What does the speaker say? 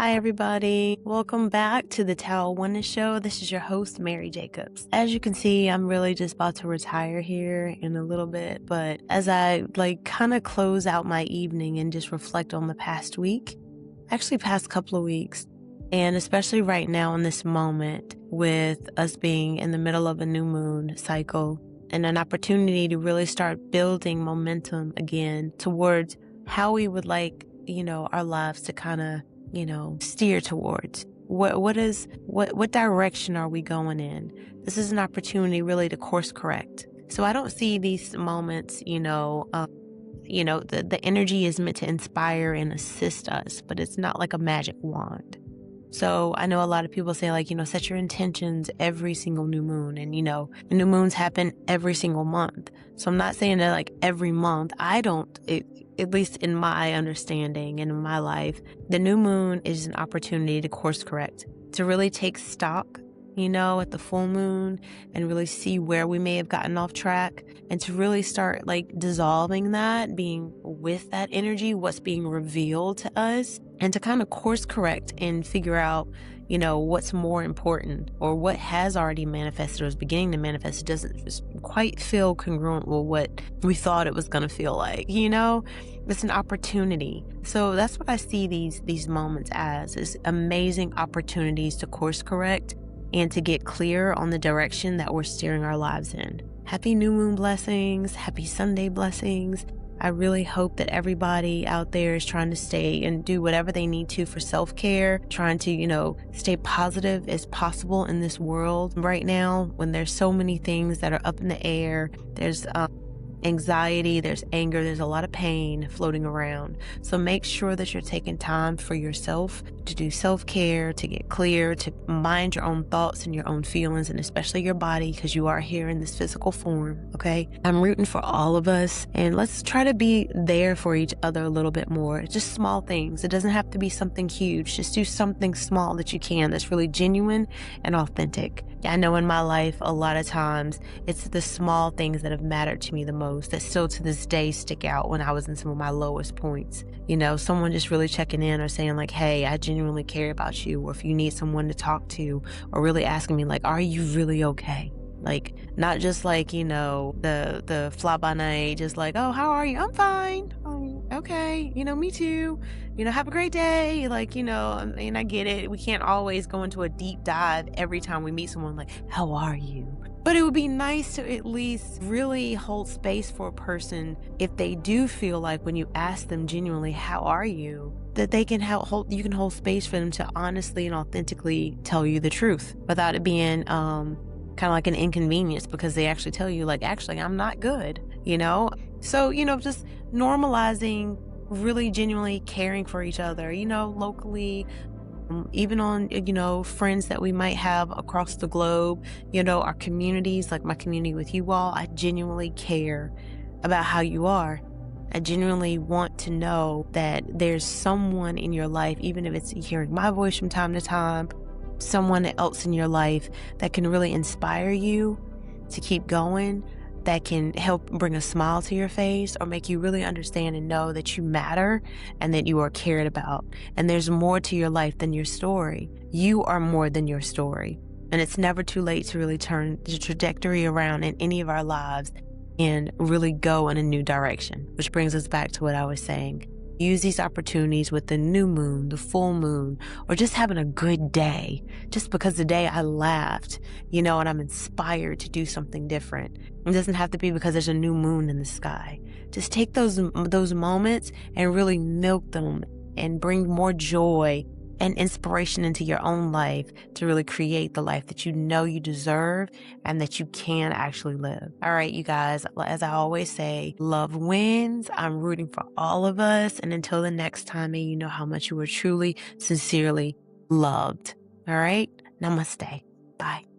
Hi, everybody. Welcome back to the Tao Wellness Show. This is your host, Mary Jacobs. As you can see, I'm really just about to retire here in a little bit. But as I kind of close out my evening and just reflect on the past week, actually past couple of weeks, and especially right now in this moment with us being in the middle of a new moon cycle and an opportunity to really start building momentum again towards how we would like, our lives to kind of steer towards. What direction are we going in? This is an opportunity really to course correct. So I don't see these moments, the energy is meant to inspire and assist us, but it's not like a magic wand. So I know a lot of people say set your intentions every single new moon, and the new moons happen every single month. So I'm not saying that every month. At least in my understanding and in my life, the new moon is an opportunity to course correct, to really take stock, at the full moon and really see where we may have gotten off track, and to really start dissolving that, being with that energy, what's being revealed to us, and to kind of course correct and figure out, what's more important, or what has already manifested or is beginning to manifest. It doesn't just quite feel congruent with what we thought it was going to feel like, It's an opportunity. So that's what I see these moments as, is amazing opportunities to course correct and to get clear on the direction that we're steering our lives in. Happy new moon blessings, happy Sunday blessings. I really hope that everybody out there is trying to stay and do whatever they need to for self-care, trying to, stay positive as possible in this world right now when there's so many things that are up in the air. There's anxiety, there's anger, there's a lot of pain floating around. So make sure that you're taking time for yourself to do self-care, to get clear, to mind your own thoughts and your own feelings, and especially your body, because you are here in this physical form, okay? I'm rooting for all of us, and let's try to be there for each other a little bit more. Just small things. It doesn't have to be something huge. Just do something small that you can that's really genuine and authentic. I know in my life, a lot of times, it's the small things that have mattered to me the most that still to this day stick out when I was in some of my lowest points. Someone just really checking in or saying hey, I genuinely care about you, or if you need someone to talk to, or really asking me are you really okay? Not just the fly by night, just oh, how are you? I'm fine. Okay. Me too. Have a great day. I get it. We can't always go into a deep dive every time we meet someone how are you? But it would be nice to at least really hold space for a person if they do feel when you ask them genuinely, how are you? That they can you can hold space for them to honestly and authentically tell you the truth without it being kind of like an inconvenience, because they actually tell you actually I'm not good, So, just normalizing really genuinely caring for each other, locally, even on, friends that we might have across the globe, our communities, like my community with you all. I genuinely care about how you are. I genuinely want to know that there's someone in your life, even if it's hearing my voice from time to time, someone else in your life that can really inspire you to keep going, that can help bring a smile to your face, or make you really understand and know that you matter and that you are cared about. And there's more to your life than your story. You are more than your story. And it's never too late to really turn the trajectory around in any of our lives and really go in a new direction, which brings us back to what I was saying. Use these opportunities with the new moon, the full moon, or just having a good day. Just because today I laughed, and I'm inspired to do something different. It doesn't have to be because there's a new moon in the sky. Just take those moments and really milk them and bring more joy and inspiration into your own life to really create the life that you know you deserve and that you can actually live. All right, you guys, as I always say, love wins. I'm rooting for all of us. And until the next time, may you know how much you were truly, sincerely loved. All right, namaste. Bye.